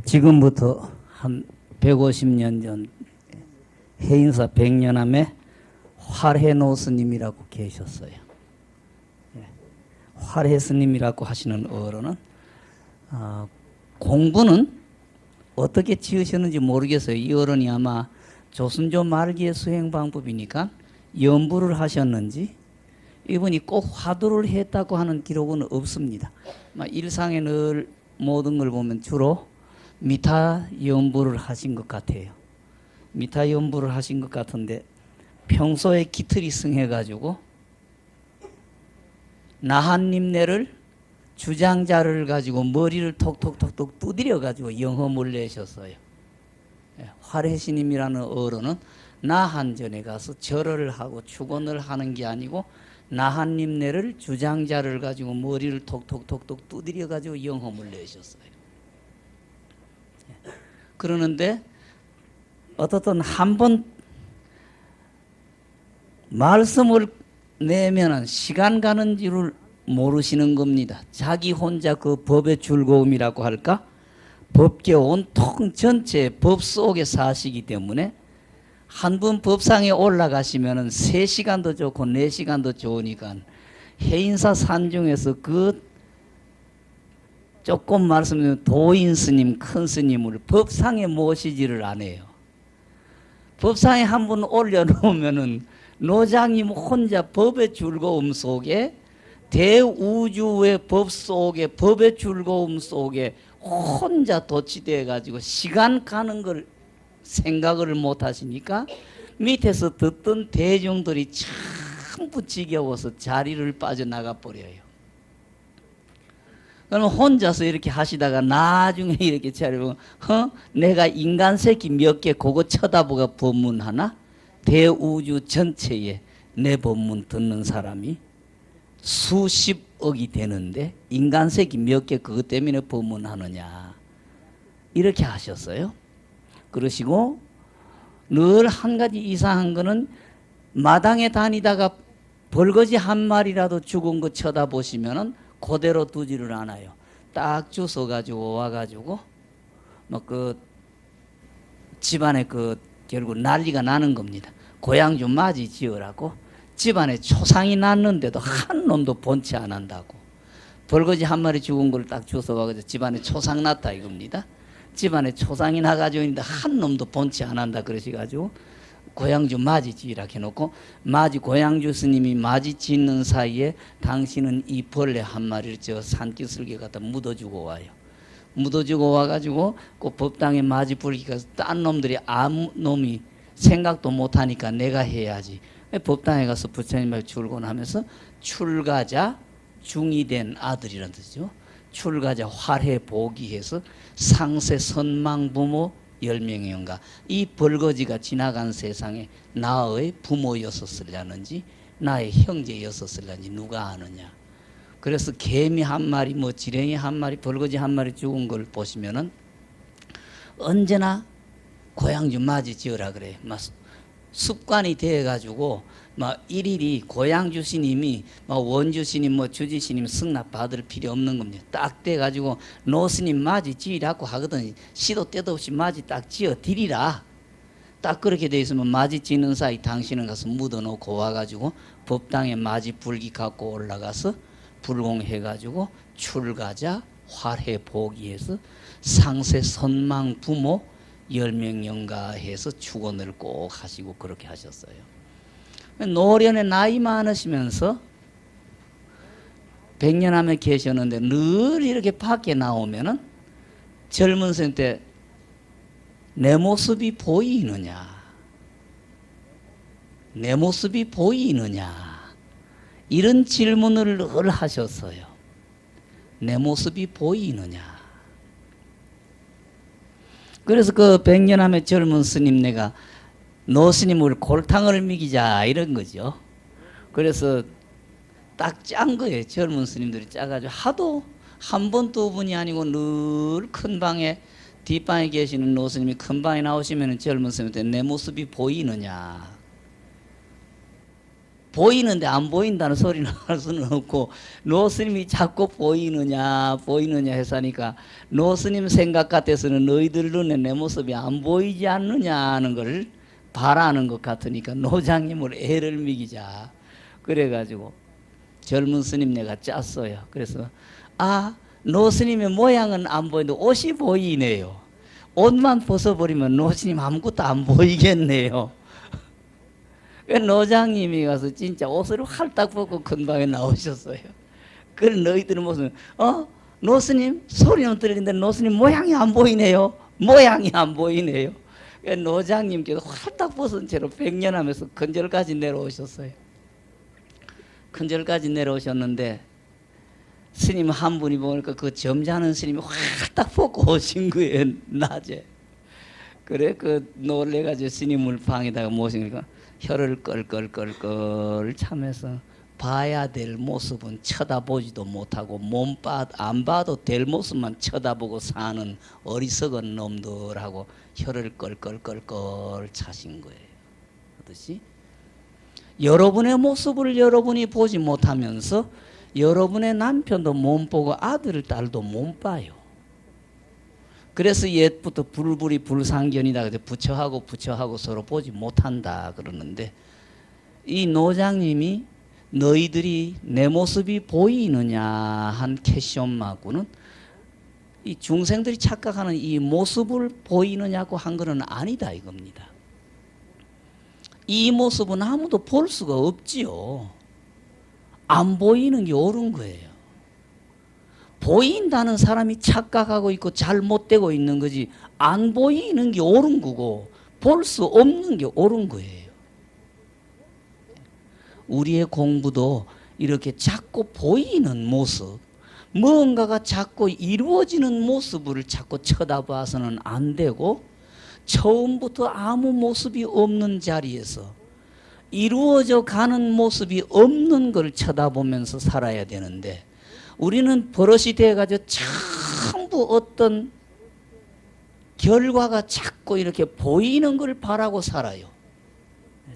지금부터 한 150년 전 해인사 백년암에 활해노 스님이라고 계셨어요. 활해 스님이라고 하시는 어른은 공부는 어떻게 지으셨는지 모르겠어요. 이 어른이 아마 조선조 말기의 수행 방법이니까 연부를 하셨는지 이분이 꼭 화두를 했다고 하는 기록은 없습니다. 일상에 늘 모든 걸 보면 주로 미타 연부를 하신 것 같아요. 미타 연부를 하신 것 같은데 평소에 기틀이 승해가지고 나한님네를 주장자를 가지고 머리를 톡톡톡톡 두드려가지고 영험을 내셨어요. 활해스님이라는 어른은 나한전에 가서 절을 하고 축원을 하는 게 아니고 나한님네를 주장자를 가지고 머리를 톡톡톡톡 두드려가지고 영험을 내셨어요. 그러는데 어떻든 한번 말씀을 내면은 시간 가는 줄을 모르시는 겁니다. 자기 혼자 그 법의 즐거움이라고 할까? 법계 온통 전체 법 속에 사시기 때문에 한 번 법상에 올라가시면은 3시간도 좋고 4시간도 좋으니까 해인사 산중에서 그 조금 말씀드리면 도인 스님, 큰 스님을 법상에 모시지를 않아요. 법상에 한 번 올려놓으면은 노장님 혼자 법의 즐거움 속에 대우주의 법 속에 법의 즐거움 속에 혼자 도취되어 가지고 시간 가는 걸 생각을 못 하시니까 밑에서 듣던 대중들이 전부 지겨워서 자리를 빠져나가 버려요. 그러면 혼자서 이렇게 하시다가 나중에 이렇게 차려보면 내가 인간 새끼 몇 개 그거 쳐다보고 법문하나? 대우주 전체에 내 법문 듣는 사람이 수십억이 되는데 인간 새끼 몇 개 그것 때문에 법문하느냐 이렇게 하셨어요. 그러시고 늘 한 가지 이상한 거는 마당에 다니다가 벌거지 한 마리라도 죽은 거 쳐다보시면은 그대로 두지를 않아요. 딱 주워가지고 와가지고 그 집안에 결국 난리가 나는 겁니다. 고향 맞이 지으라고 집안에 초상이 났는데도 한 놈도 본치 안 한다고. 벌거지 한 마리 죽은 걸 딱 주워와가지고 집안에 초상 났다 이겁니다. 집안에 초상이 나가지고 있는데 한 놈도 본치 안 한다 그러셔가지고 고향주 맞이 지으라 해놓고 고향주 스님이 맞이 짓는 사이에 당신은 이 벌레 한 마리를 저 산기슭에 갖다 묻어주고 와요. 묻어주고 와가지고 그 법당에 맞이 불기가 딴 놈들이 아무 놈이 생각도 못하니까 내가 해야지. 법당에 가서 부처님을 출근하면서 출가자 중이 된 아들이라는 뜻이죠. 출가자 활해 보기해서 상세 선망 부모 10명의 영가. 이 벌거지가 지나간 세상에 나의 부모였었을라는지 나의 형제였었을라는지 누가 아느냐. 그래서 개미 한 마리 지렁이 한 마리 벌거지 한 마리 죽은 걸 보시면은 언제나 고향주 맞이 지으라 그래요. 습관이 되어가지고 일일이 고향주 스님이 원주 스님 주지 스님 승낙 받을 필요 없는 겁니다. 딱 돼가지고 노 스님 맞이 지으라고 하거든. 시도 때도 없이 맞이 딱 지어 드리라. 딱 그렇게 돼 있으면 맞이 지는 사이 당신은 가서 묻어놓고 와가지고 법당에 맞이 불기 갖고 올라가서 불공해가지고 출가자 활해 보기해서 상세 선망 부모 10명 영가해서 축원을 꼭 하시고 그렇게 하셨어요. 노련에 나이 많으시면서 백년암에 계셨는데 늘 이렇게 밖에 나오면은 젊은 생 때 내 모습이 보이느냐, 내 모습이 보이느냐 이런 질문을 늘 하셨어요. 내 모습이 보이느냐. 그래서 그 백년암의 젊은 스님네가 노 스님을 골탕을 먹이자 이런 거죠. 그래서 딱 짠 거예요. 젊은 스님들이 짜가지고 하도 한 번 두 번이 아니고 늘 큰 방에 뒷방에 계시는 노 스님이 큰 방에 나오시면 젊은 스님한테 내 모습이 보이느냐. 보이는데 안 보인다는 소리는 할 수는 없고, 노스님이 자꾸 보이느냐 해서 하니까, 노스님 생각 같아서는 너희들 눈에 내 모습이 안 보이지 않느냐 하는 걸 바라는 것 같으니까 노장님을 애를 먹이자. 그래가지고 젊은 스님 내가 짰어요. 그래서 노스님의 모양은 안 보이는데 옷이 보이네요. 옷만 벗어버리면 노스님 아무것도 안 보이겠네요. 노장님이 가서 진짜 옷을 활딱 벗고 근방에 나오셨어요. 그걸 너희들은 무슨 노스님 소리는 들리는데 노스님 모양이 안 보이네요. 모양이 안 보이네요. 노장님께서 활딱 벗은 채로 백년하면서 근절까지 내려오셨어요. 근절까지 내려오셨는데 스님 한 분이 보니까 그 점잖은 스님이 활딱 벗고 오신 거예요. 낮에. 그래 그 놀래가지고 스님을 방에다가 모시니까 혀를 껄껄껄껄 차면서 봐야 될 모습은 쳐다보지도 못하고 안 봐도 될 모습만 쳐다보고 사는 어리석은 놈들하고 혀를 껄껄껄껄 차신 거예요. 그렇듯이 여러분의 모습을 여러분이 보지 못하면서 여러분의 남편도 못 보고 아들 딸도 못 봐요. 그래서 옛부터 불불이 불상견이다. 부처하고 서로 보지 못한다 그러는데, 이 노장님이 너희들이 내 모습이 보이느냐 한 캐시엄마하고는 이 중생들이 착각하는 이 모습을 보이느냐고 한 거는 아니다 이겁니다. 이 모습은 아무도 볼 수가 없지요. 안 보이는 게 옳은 거예요. 보인다는 사람이 착각하고 있고 잘못되고 있는 거지, 안 보이는 게 옳은 거고 볼 수 없는 게 옳은 거예요. 우리의 공부도 이렇게 자꾸 보이는 모습, 뭔가가 자꾸 이루어지는 모습을 자꾸 쳐다봐서는 안 되고, 처음부터 아무 모습이 없는 자리에서 이루어져 가는 모습이 없는 걸 쳐다보면서 살아야 되는데, 우리는 버릇이 돼가지고 전부 어떤 결과가 자꾸 이렇게 보이는 걸 바라고 살아요.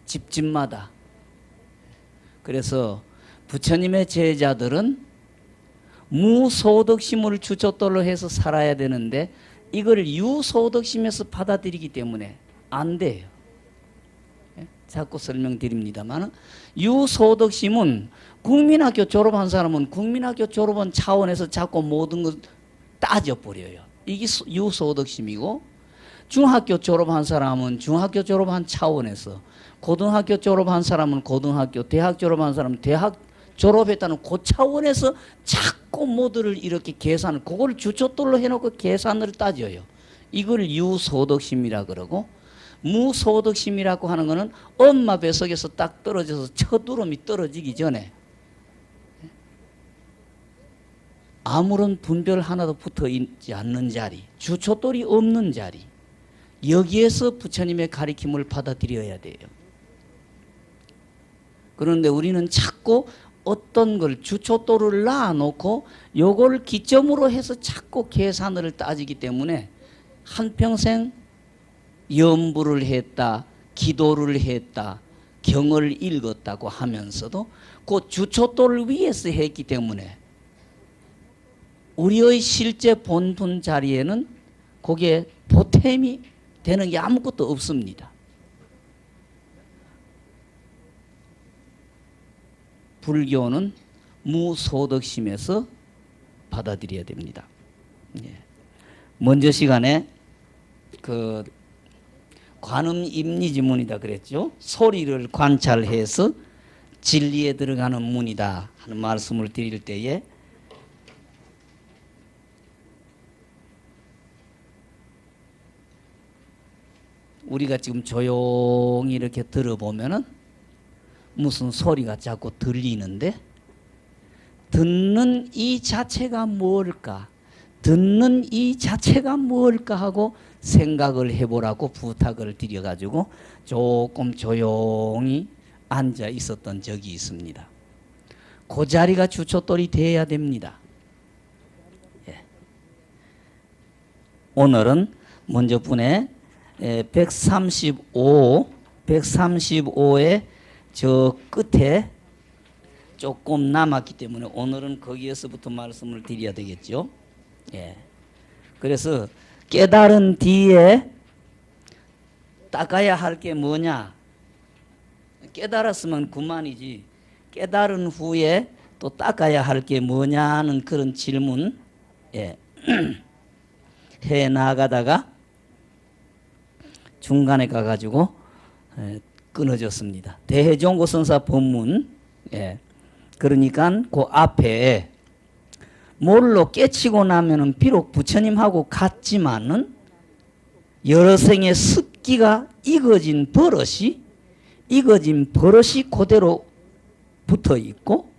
집집마다. 그래서 부처님의 제자들은 무소득심을 주춧돌로 해서 살아야 되는데, 이걸 유소득심에서 받아들이기 때문에 안 돼요. 자꾸 설명드립니다만, 유소득심은 국민학교 졸업한 사람은 국민학교 졸업한 차원에서 자꾸 모든 걸 따져버려요. 이게 유소득심이고, 중학교 졸업한 사람은 중학교 졸업한 차원에서, 고등학교 졸업한 사람은 고등학교, 대학 졸업한 사람은 대학 졸업했다는 그 차원에서 자꾸 모두를 이렇게 계산을, 그걸 주춧돌로 해놓고 계산을 따져요. 이걸 유소득심이라 그러고, 무소득심이라고 하는 것은 엄마 뱃속에서 딱 떨어져서 첫두름이 떨어지기 전에 아무런 분별 하나도 붙어 있지 않는 자리, 주춧돌이 없는 자리, 여기에서 부처님의 가르침을 받아들여야 돼요. 그런데 우리는 자꾸 어떤 걸 주춧돌을 놔놓고 요걸 기점으로 해서 자꾸 계산을 따지기 때문에 한평생 염불을 했다, 기도를 했다, 경을 읽었다고 하면서도 그 주춧돌을 위해서 했기 때문에 우리의 실제 본분 자리에는 거기에 보탬이 되는 게 아무것도 없습니다. 불교는 무소득심에서 받아들여야 됩니다. 먼저 시간에 그 관음입리지문이다 그랬죠. 소리를 관찰해서 진리에 들어가는 문이다 하는 말씀을 드릴 때에, 우리가 지금 조용히 이렇게 들어보면은 무슨 소리가 자꾸 들리는데, 듣는 이 자체가 뭘까? 듣는 이 자체가 뭘까 하고 생각을 해보라고 부탁을 드려가지고 조금 조용히 앉아 있었던 적이 있습니다. 그 자리가 주춧돌이 돼야 됩니다. 오늘은 먼저 분에 135의 저 끝에 조금 남았기 때문에 오늘은 거기에서부터 말씀을 드려야 되겠죠. 예. 그래서 깨달은 뒤에 닦아야 할 게 뭐냐? 깨달았으면 그만이지. 깨달은 후에 또 닦아야 할 게 뭐냐는 그런 질문 예. 해 나가다가 중간에 가가지고 끊어졌습니다. 대해종고선사 법문 예. 그러니까 그 앞에 뭘로 깨치고 나면은 비록 부처님하고 같지만은 여러 생의 습기가 익어진 버릇이 그대로 붙어 있고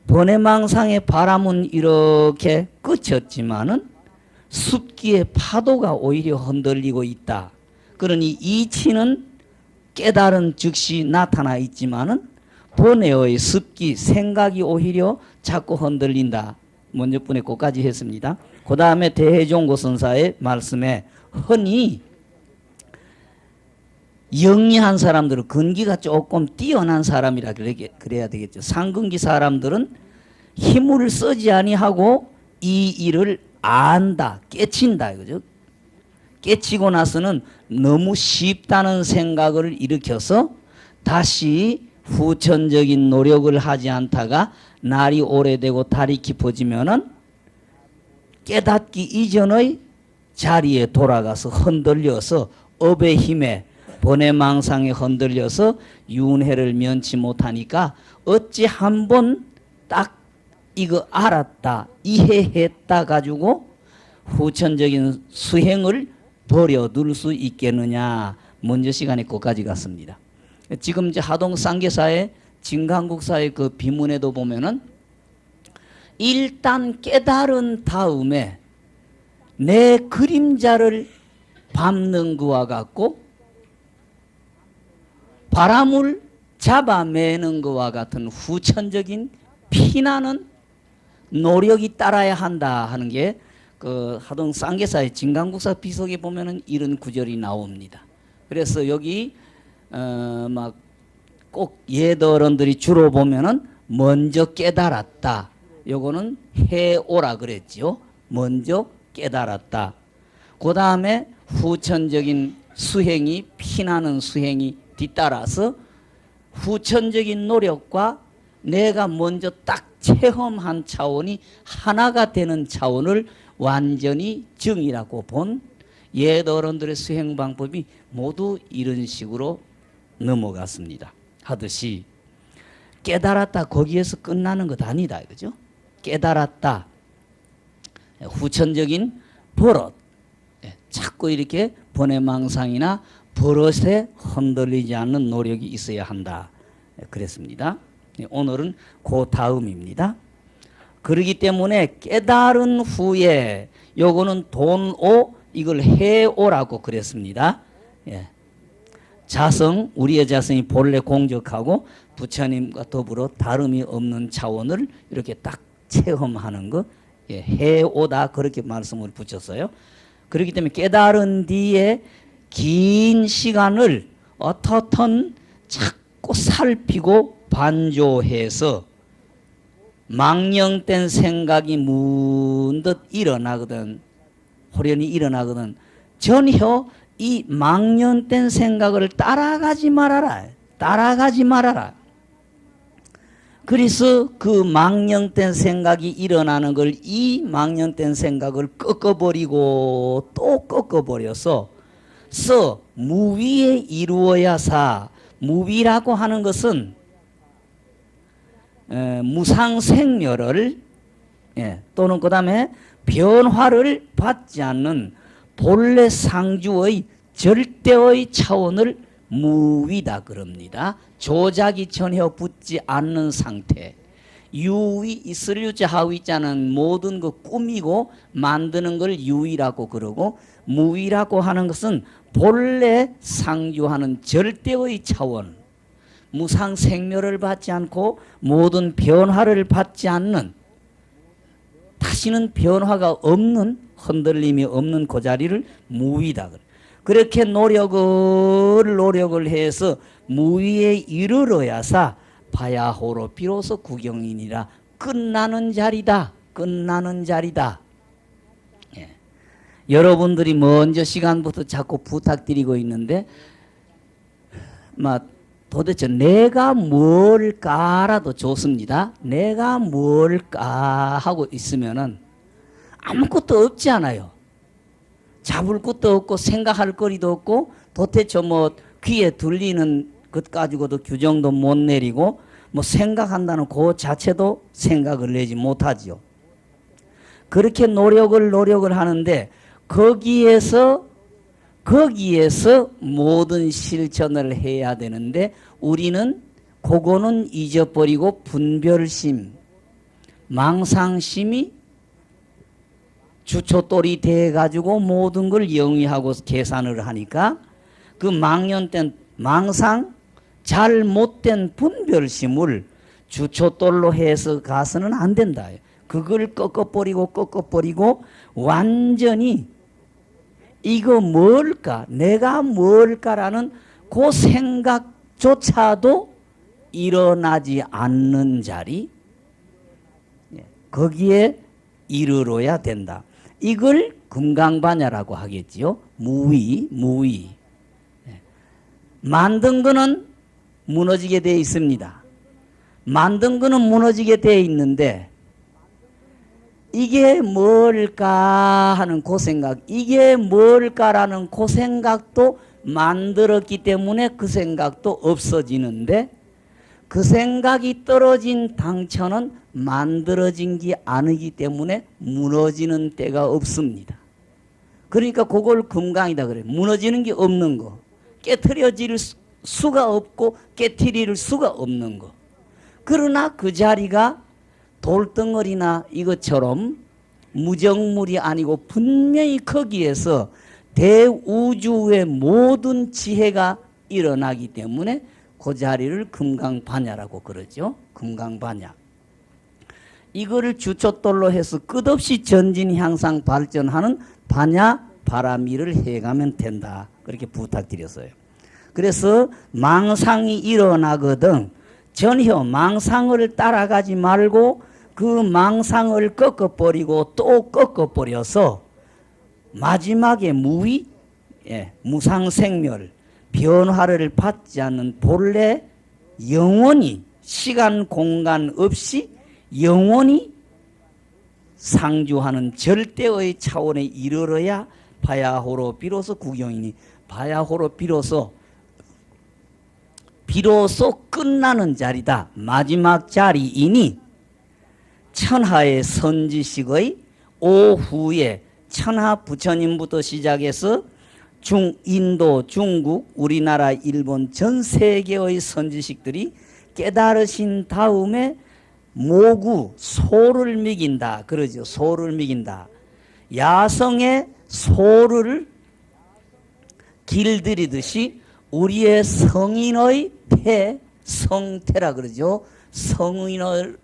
번외망상의 바람은 이렇게 그쳤지만은 습기의 파도가 오히려 흔들리고 있다. 그러니 이치는 깨달은 즉시 나타나 있지만은 번뇌의 습기, 생각이 오히려 자꾸 흔들린다. 먼저 분에 그까지 했습니다. 그 다음에 대해종고선사의 말씀에 흔히 영리한 사람들은 근기가 조금 뛰어난 사람이라 그래야 되겠죠. 상근기 사람들은 힘을 쓰지 아니하고 이 일을 안다, 깨친다 이거죠. 깨치고 나서는 너무 쉽다는 생각을 일으켜서 다시 후천적인 노력을 하지 않다가 날이 오래되고 달이 깊어지면은 깨닫기 이전의 자리에 돌아가서 흔들려서 업의 힘에 번외망상에 흔들려서 윤회를 면치 못하니까 어찌 한번 딱 이거 알았다 이해했다 가지고 후천적인 수행을 버려둘 수 있겠느냐. 먼저 시간에 거기까지 갔습니다. 지금 이제 하동 쌍계사의 진강국사의 그 비문에도 보면은 일단 깨달은 다음에 내 그림자를 밟는 것과 같고 바람을 잡아매는 것과 같은 후천적인 피나는 노력이 따라야 한다 하는 게 그 하동 쌍계사의 진강국사 비속에 보면은 이런 구절이 나옵니다. 그래서 여기 막 꼭 예더런들이 주로 보면은 먼저 깨달았다. 요거는 해오라 그랬지요. 먼저 깨달았다. 그 다음에 후천적인 수행이 피나는 수행이 뒤따라서 후천적인 노력과 내가 먼저 딱 체험한 차원이 하나가 되는 차원을 완전히 정이라고 본 옛 어른들의 수행 방법이 모두 이런 식으로 넘어갔습니다. 하듯이 깨달았다 거기에서 끝나는 것 아니다 이거죠. 깨달았다 후천적인 버릇 자꾸 이렇게 번외망상이나 버릇에 흔들리지 않는 노력이 있어야 한다 그랬습니다. 오늘은 그 다음입니다. 그러기 때문에 깨달은 후에 요거는 돈오 이걸 해오라고 그랬습니다. 예. 자성 우리의 자성이 본래 공적하고 부처님과 더불어 다름이 없는 차원을 이렇게 딱 체험하는 것 예. 해오다 그렇게 말씀을 붙였어요. 그렇기 때문에 깨달은 뒤에 긴 시간을 어떻든 자꾸 살피고 반조해서 망령된 생각이 문득 일어나거든 호련히 일어나거든 전혀 이 망령된 생각을 따라가지 말아라. 그래서 그 망령된 생각이 일어나는 걸 이 망령된 생각을 꺾어버리고 또 꺾어버려서 무위에 이루어야사 무위라고 하는 것은 무상생멸을 또는 그 다음에 변화를 받지 않는 본래 상주의 절대의 차원을 무위다 그럽니다. 조작이 전혀 붙지 않는 상태. 유위 있을유자 하위자는 모든 거 꾸미고 만드는 걸 유위라고 그러고 무위라고 하는 것은 본래 상주하는 절대의 차원 무상생멸을 받지 않고 모든 변화를 받지 않는 다시는 변화가 없는 흔들림이 없는 그 자리를 무위다. 그렇게 노력을 해서 무위에 이르러야사 바야호로 비로소 구경이니라. 끝나는 자리다. 끝나는 자리다. 예. 여러분들이 먼저 시간부터 자꾸 부탁드리고 있는데 도대체 내가 뭘까라도 좋습니다. 내가 뭘까 하고 있으면은 아무것도 없지 않아요. 잡을 것도 없고 생각할 거리도 없고 도대체 귀에 들리는 것 가지고도 규정도 못 내리고 생각한다는 그 자체도 생각을 내지 못하지요. 그렇게 노력을 하는데 거기에서 모든 실천을 해야 되는데 우리는 그거는 잊어버리고 분별심, 망상심이 주초돌이 돼가지고 모든 걸 영위하고 계산을 하니까 그 망연된 망상, 잘못된 분별심을 주초돌로 해서 가서는 안 된다. 그걸 꺾어버리고 완전히 이거 뭘까? 내가 뭘까라는 그 생각조차도 일어나지 않는 자리, 거기에 이르러야 된다. 이걸 금강반야라고 하겠지요. 무의. 만든 거는 무너지게 되어 있습니다. 만든 거는 무너지게 되어 있는데 이게 뭘까 하는 그 생각, 이게 뭘까라는 그 생각도 만들었기 때문에 그 생각도 없어지는데 그 생각이 떨어진 당처는 만들어진 게 아니기 때문에 무너지는 때가 없습니다. 그러니까 그걸 금강이다 그래요. 무너지는 게 없는 거, 깨트려질 수가 없고 깨트릴 수가 없는 거. 그러나 그 자리가 돌덩어리나 이것처럼 무정물이 아니고 분명히 거기에서 대우주의 모든 지혜가 일어나기 때문에 그 자리를 금강반야라고 그러죠. 금강반야. 이거를 주초돌로 해서 끝없이 전진 향상 발전하는 반야 바라미를 해가면 된다. 그렇게 부탁드렸어요. 그래서 망상이 일어나거든 전혀 망상을 따라가지 말고 그 망상을 꺾어버리고 또 꺾어버려서 마지막에 무상생멸, 변화를 받지 않는 본래 영원히 시간 공간 없이 영원히 상주하는 절대의 차원에 이르러야 바야호로 비로소 구경이니 바야호로 비로소 끝나는 자리다. 마지막 자리이니 천하의 선지식의 오후에 천하 부처님부터 시작해서 인도, 중국, 우리나라, 일본 전 세계의 선지식들이 깨달으신 다음에 모구 소를 먹인다. 그러죠. 소를 먹인다. 야성의 소를 길들이듯이 우리의 성인의 성태라 그러죠.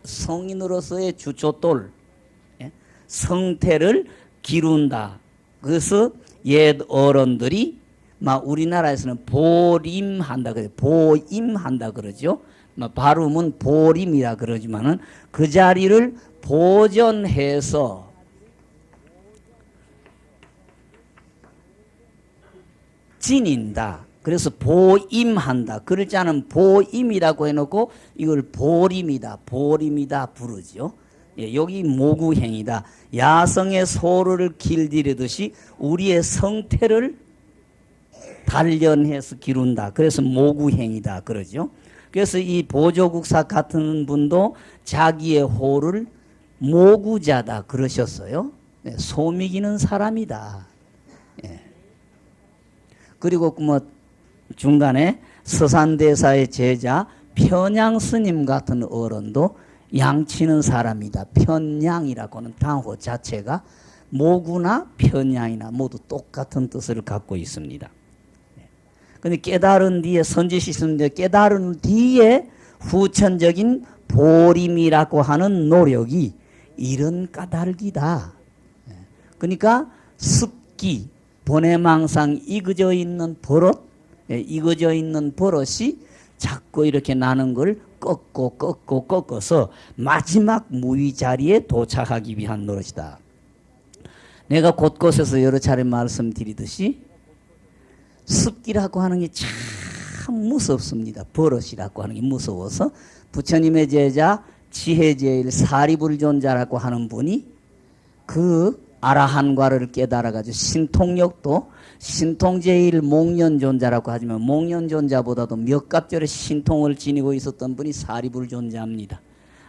성인으로서의 주초돌, 성태를 기룬다. 그래서 옛 어른들이 우리나라에서는 보림한다 그러죠. 보임한다 그러죠. 발음은 보림이라 그러지만은 그 자리를 보존해서 지닌다. 그래서 보임한다. 글자는 보임이라고 해놓고 이걸 보림이다 부르죠. 여기 모구행이다. 야성의 소를 길들이듯이 우리의 성태를 단련해서 기룬다. 그래서 모구행이다 그러죠. 그래서 이 보조국사 같은 분도 자기의 호를 모구자다 그러셨어요. 소미기는 사람이다. 그리고 중간에 서산대사의 제자 편양스님 같은 어른도 양치는 사람이다. 편양이라고는 단어 자체가 모구나 편양이나 모두 똑같은 뜻을 갖고 있습니다. 근데 깨달은 뒤에 선지시스인데 깨달은 뒤에 후천적인 보림이라고 하는 노력이 이런 까닭이다. 그러니까 습기, 번외망상 익어져 있는 버릇이 자꾸 이렇게 나는 걸 꺾어서 마지막 무의 자리에 도착하기 위한 노릇이다. 내가 곳곳에서 여러 차례 말씀드리듯이 습기라고 하는 게 참 무섭습니다. 버릇이라고 하는 게 무서워서 부처님의 제자 지혜제일 사리불존자라고 하는 분이 그 아라한과를 깨달아가지고 신통력도 신통제일 목련존자라고 하지만 목련존자보다도 몇 갑절의 신통을 지니고 있었던 분이 사리불존자입니다.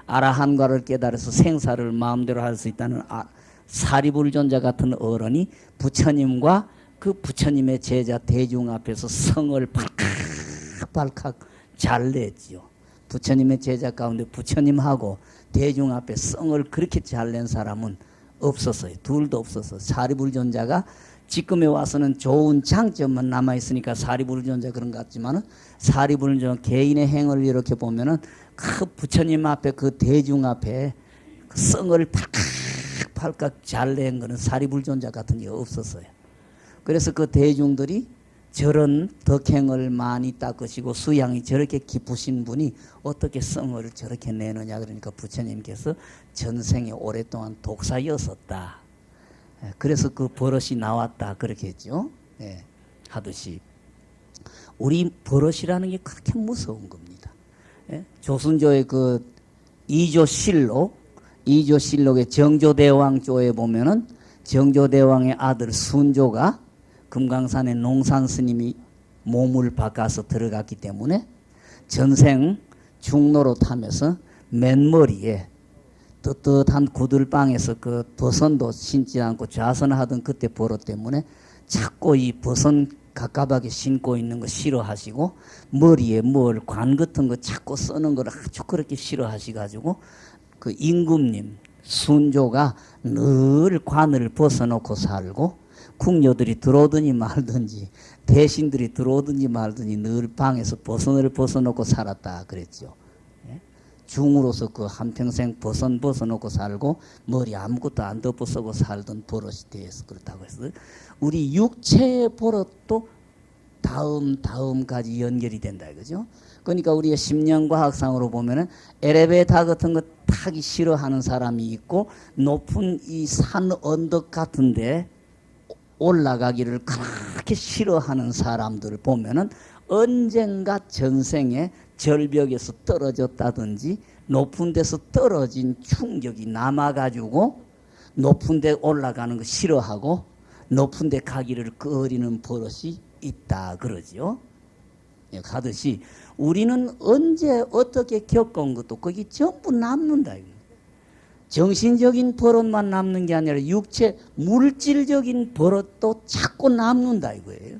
아라한과를 깨달아서 생사를 마음대로 할 수 있다는 사리불존자 같은 어른이 부처님과 그 부처님의 제자 대중 앞에서 성을 발칵발칵 잘 냈지요. 부처님의 제자 가운데 부처님하고 대중 앞에 성을 그렇게 잘 낸 사람은 없었어요. 둘도 없었어요. 사리불존자가 지금에 와서는 좋은 장점만 남아있으니까 사리불존자 그런 것 같지만은 사리불존자 개인의 행을 이렇게 보면은 그 부처님 앞에 그 대중 앞에 그 성을 팔깍팔깍 잘 낸 거는 사리불존자 같은 게 없었어요. 그래서 그 대중들이 저런 덕행을 많이 닦으시고 수양이 저렇게 깊으신 분이 어떻게 성을 저렇게 내느냐 그러니까 부처님께서 전생에 오랫동안 독사였었다. 그래서 그 버릇이 나왔다 그렇게 했죠. 예, 하듯이 우리 버릇이라는 게 그렇게 무서운 겁니다. 예? 조순조의 그 이조실록의 정조대왕 조에 보면은 정조대왕의 아들 순조가 금강산에 농산스님이 몸을 바꿔서 들어갔기 때문에 전생 중로로 타면서 맨머리에 떳떳한 구들방에서 그 버선도 신지 않고 좌선하던 그때 버릇 때문에 자꾸 이 버선 갑갑하게 신고 있는 거 싫어하시고 머리에 관 같은 거 자꾸 쓰는 걸 아주 그렇게 싫어하시가지고 그 임금님 순조가 늘 관을 벗어놓고 살고 궁녀들이 들어오든지 말든지 대신들이 들어오든지 말든지 늘 방에서 버선을 벗어놓고 살았다 그랬죠. 중으로서 그 한평생 벗어놓고 살고 머리 아무것도 안 덮어 쓰고 살던 버릇이 돼서 그렇다고 해서 우리 육체의 버릇도 다음까지 연결이 된다 이거죠. 그러니까 우리가 심령과학상으로 보면은 엘리베이터 같은 거 타기 싫어하는 사람이 있고 높은 이 산 언덕 같은데 올라가기를 그렇게 싫어하는 사람들을 보면은 언젠가 전생에 절벽에서 떨어졌다든지 높은 데서 떨어진 충격이 남아가지고 높은 데 올라가는 거 싫어하고 높은 데 가기를 꺼리는 버릇이 있다 그러죠. 가듯이 우리는 언제 어떻게 겪은 것도 거기 전부 남는다. 정신적인 버릇만 남는 게 아니라 육체 물질적인 버릇도 자꾸 남는다 이거예요.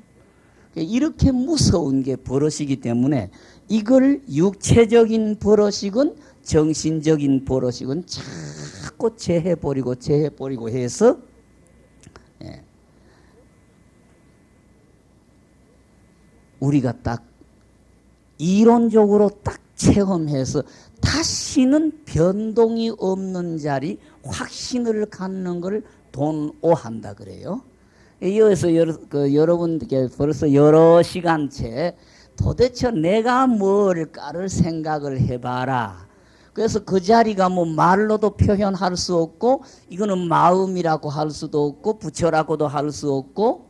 이렇게 무서운 게 버릇이기 때문에 이걸 육체적인 버릇이건 정신적인 버릇이건 자꾸 제해버리고 해서 우리가 딱 이론적으로 딱 체험해서 다시는 변동이 없는 자리 확신을 갖는 걸 돈오한다 그래요. 이어서 여러분께 벌써 여러 시간째 도대체 내가 뭘까를 생각을 해봐라. 그래서 그 자리가 뭐 말로도 표현할 수 없고 이거는 마음이라고 할 수도 없고 부처라고도 할 수 없고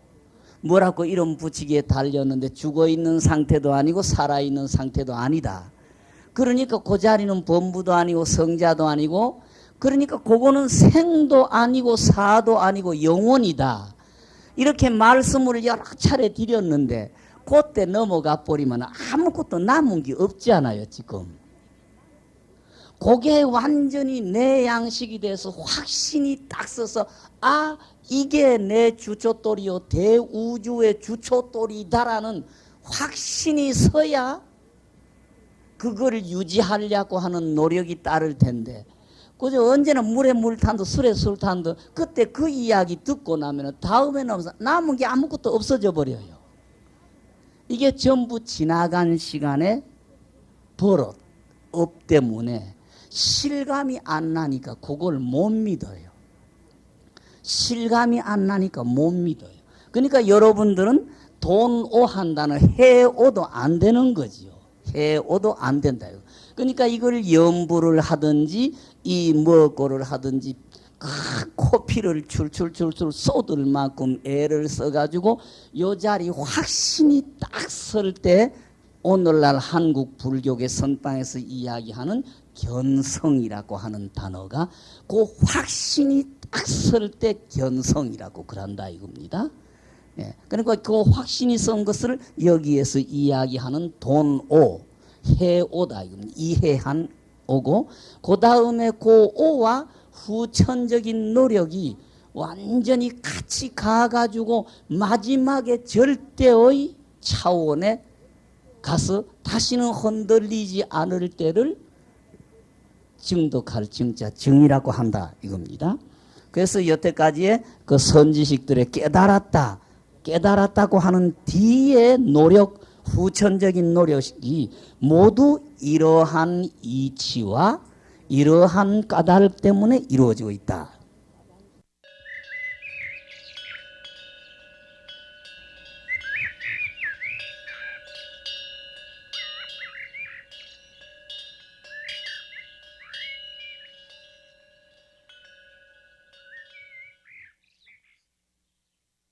뭐라고 이름 붙이기에 달렸는데 죽어있는 상태도 아니고 살아있는 상태도 아니다. 그러니까 그 자리는 범부도 아니고 성자도 아니고 그러니까 그거는 생도 아니고 사도 아니고 영원이다. 이렇게 말씀을 여러 차례 드렸는데 그때 넘어가 버리면 아무것도 남은 게 없잖아요 지금. 그게 완전히 내 양식이 돼서 확신이 딱 서서 이게 내 주초돌이요 대우주의 주초돌이다라는 확신이 서야 그걸 유지하려고 하는 노력이 따를 텐데 그저 언제나 물에 물 탄도 술에 술 탄도 그때 그 이야기 듣고 나면 다음에는 남은 게 아무것도 없어져 버려요. 이게 전부 지나간 시간의 버릇 업 때문에 실감이 안 나니까 그걸 못 믿어요. 실감이 안 나니까 못 믿어요. 그러니까 여러분들은 돈오 한다는 해오도 안 되는 거지요. 해오도 안 된다. 그러니까 이걸 염불을 하든지 이 먹고를 하든지 코피를 출출출출 쏟을 만큼 애를 써가지고 요 자리 확신이 딱 설 때 오늘날 한국 불교계 선방에서 이야기하는 견성이라고 하는 단어가 그 확신이 딱 설 때 견성이라고 그런다 이겁니다. 예, 그러니까 그 확신이 선 것을 여기에서 이야기하는 돈오, 해오다 이겁니다. 이해한 오고 그 다음에 그 오와 후천적인 노력이 완전히 같이 가가지고 마지막에 절대의 차원에 가서 다시는 흔들리지 않을 때를 증독할 증자 증이라고 한다 이겁니다. 그래서 여태까지의 그 선지식들의 깨달았다고 하는 뒤에 노력, 후천적인 노력이 모두 이러한 이치와 이러한 까닭 때문에 이루어지고 있다.